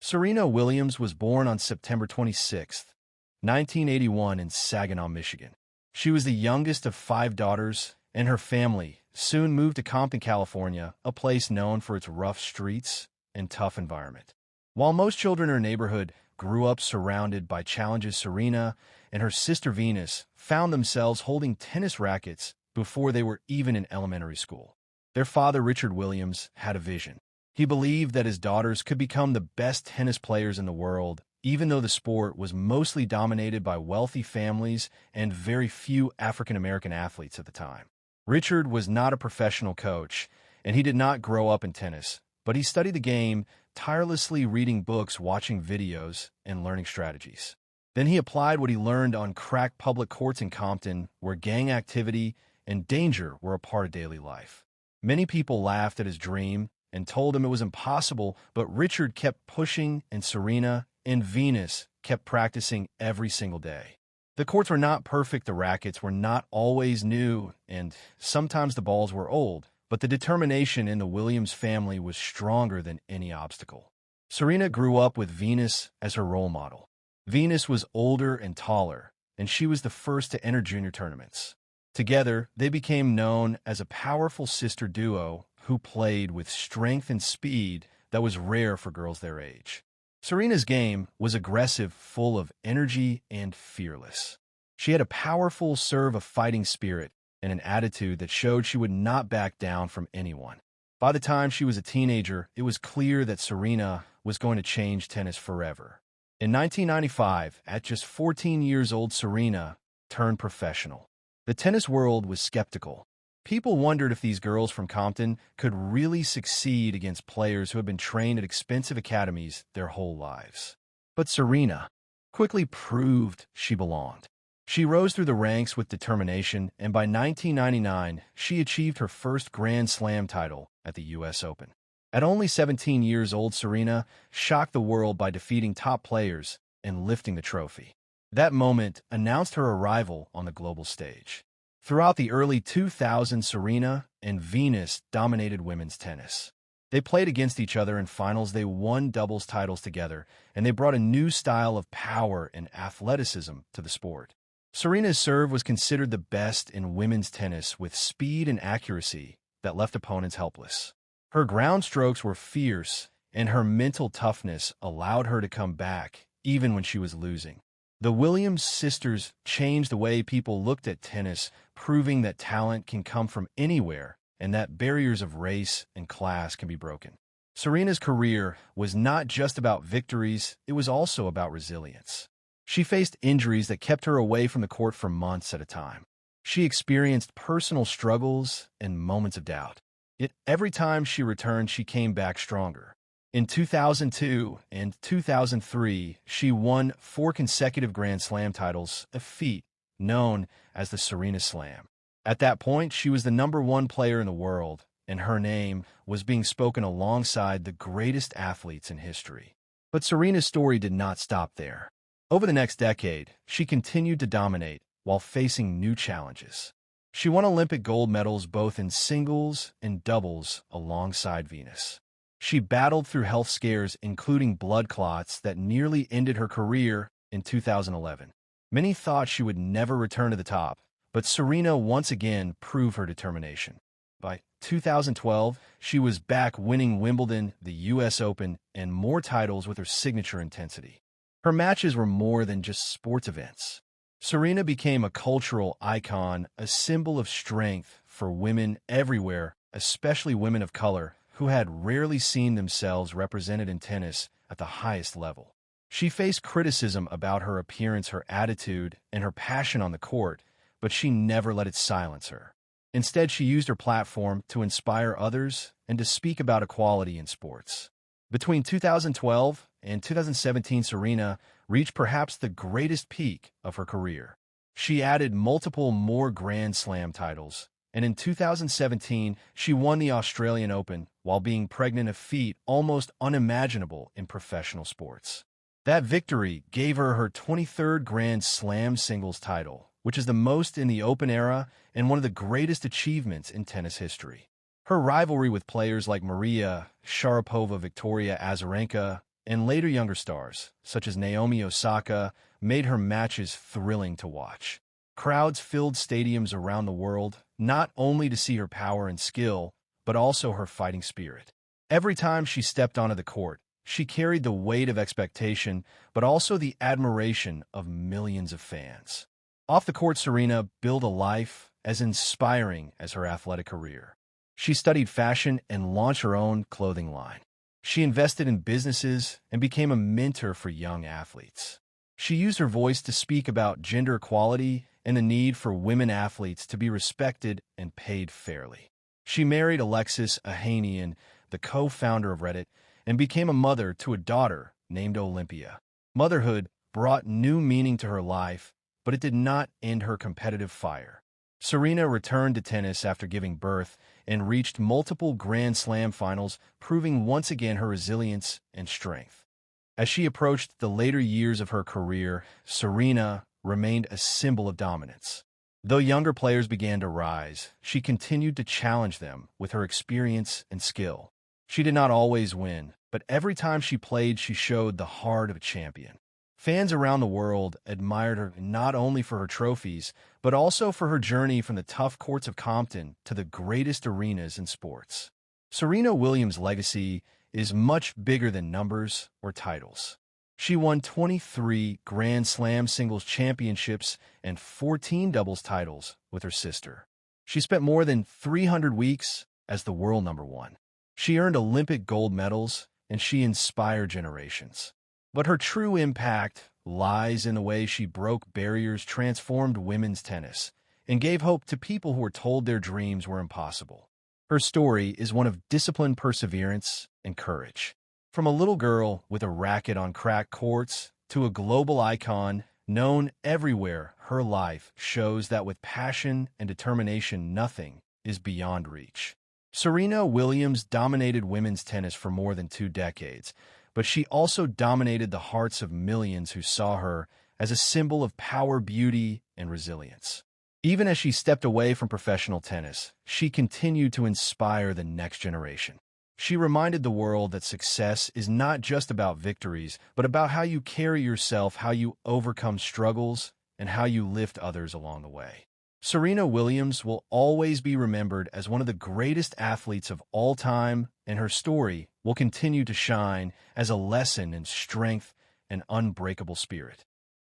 Serena Williams was born on September 26, 1981 in Saginaw, Michigan. She was the youngest of five daughters, and her family soon moved to Compton, California, a place known for its rough streets and tough environment. While most children in her neighborhood grew up surrounded by challenges, Serena and her sister Venus found themselves holding tennis rackets before they were even in elementary school. Their father, Richard Williams, had a vision. He believed that his daughters could become the best tennis players in the world, even though the sport was mostly dominated by wealthy families and very few African-American athletes at the time. Richard was not a professional coach, and he did not grow up in tennis, but he studied the game, tirelessly reading books, watching videos, and learning strategies. Then he applied what he learned on cracked public courts in Compton, where gang activity and danger were a part of daily life. Many people laughed at his dream and told him it was impossible, but Richard kept pushing, and Serena and Venus kept practicing every single day. The courts were not perfect, the rackets were not always new, and sometimes the balls were old, but the determination in the Williams family was stronger than any obstacle. Serena grew up with Venus as her role model. Venus was older and taller, and she was the first to enter junior tournaments. Together, they became known as a powerful sister duo who played with strength and speed that was rare for girls their age. Serena's game was aggressive, full of energy, and fearless. She had a powerful serve, a fighting spirit, and an attitude that showed she would not back down from anyone. By the time she was a teenager, it was clear that Serena was going to change tennis forever. In 1995, at just 14 years old, Serena turned professional. The tennis world was skeptical. People wondered if these girls from Compton could really succeed against players who had been trained at expensive academies their whole lives. But Serena quickly proved she belonged. She rose through the ranks with determination, and by 1999, she achieved her first Grand Slam title at the U.S. Open. At only 17 years old, Serena shocked the world by defeating top players and lifting the trophy. That moment announced her arrival on the global stage. Throughout the early 2000s, Serena and Venus dominated women's tennis. They played against each other in finals, they won doubles titles together, and they brought a new style of power and athleticism to the sport. Serena's serve was considered the best in women's tennis, with speed and accuracy that left opponents helpless. Her ground strokes were fierce, and her mental toughness allowed her to come back even when she was losing. The Williams sisters changed the way people looked at tennis, proving that talent can come from anywhere and that barriers of race and class can be broken. Serena's career was not just about victories, it was also about resilience. She faced injuries that kept her away from the court for months at a time. She experienced personal struggles and moments of doubt. Yet every time she returned, she came back stronger. In 2002 and 2003, she won 4 consecutive Grand Slam titles, a feat known as the Serena Slam. At that point, she was the #1 player in the world, and her name was being spoken alongside the greatest athletes in history. But Serena's story did not stop there. Over the next decade, she continued to dominate while facing new challenges. She won Olympic gold medals both in singles and doubles alongside Venus. She battled through health scares, including blood clots that nearly ended her career in 2011. Many thought she would never return to the top, but Serena once again proved her determination. By 2012, she was back, winning Wimbledon, the U.S. Open, and more titles with her signature intensity. Her matches were more than just sports events. Serena became a cultural icon, a symbol of strength for women everywhere, especially women of color, who had rarely seen themselves represented in tennis at the highest level. She faced criticism about her appearance, her attitude, and her passion on the court, but she never let it silence her. Instead, she used her platform to inspire others and to speak about equality in sports. Between 2012 and 2017, Serena reached perhaps the greatest peak of her career. She added multiple more Grand Slam titles, and in 2017, she won the Australian Open while being pregnant, a feat almost unimaginable in professional sports. That victory gave her her 23rd Grand Slam singles title, which is the most in the Open era and one of the greatest achievements in tennis history. Her rivalry with players like Maria Sharapova, Victoria Azarenka, and later younger stars, such as Naomi Osaka, made her matches thrilling to watch. Crowds filled stadiums around the world, not only to see her power and skill, but also her fighting spirit. Every time she stepped onto the court, she carried the weight of expectation, but also the admiration of millions of fans. Off the court, Serena built a life as inspiring as her athletic career. She studied fashion and launched her own clothing line. She invested in businesses and became a mentor for young athletes. She used her voice to speak about gender equality and the need for women athletes to be respected and paid fairly. She married Alexis Ohanian, the co-founder of Reddit, and became a mother to a daughter named Olympia. Motherhood brought new meaning to her life, but it did not end her competitive fire. Serena returned to tennis after giving birth and reached multiple Grand Slam finals, proving once again her resilience and strength. As she approached the later years of her career, Serena remained a symbol of dominance. Though younger players began to rise, she continued to challenge them with her experience and skill. She did not always win, but every time she played, she showed the heart of a champion. Fans around the world admired her not only for her trophies, but also for her journey from the tough courts of Compton to the greatest arenas in sports. Serena Williams' legacy is much bigger than numbers or titles. She won 23 Grand Slam singles championships and 14 doubles titles with her sister. She spent more than 300 weeks as the world number one. She earned Olympic gold medals, and she inspired generations. But her true impact lies in the way she broke barriers, transformed women's tennis, and gave hope to people who were told their dreams were impossible. Her story is one of disciplined perseverance and courage. From a little girl with a racket on cracked courts to a global icon known everywhere, her life shows that with passion and determination, nothing is beyond reach. Serena Williams dominated women's tennis for more than 2 decades, but she also dominated the hearts of millions who saw her as a symbol of power, beauty, and resilience. Even as she stepped away from professional tennis, she continued to inspire the next generation. She reminded the world that success is not just about victories, but about how you carry yourself, how you overcome struggles, and how you lift others along the way. Serena Williams will always be remembered as one of the greatest athletes of all time, and her story will continue to shine as a lesson in strength and unbreakable spirit.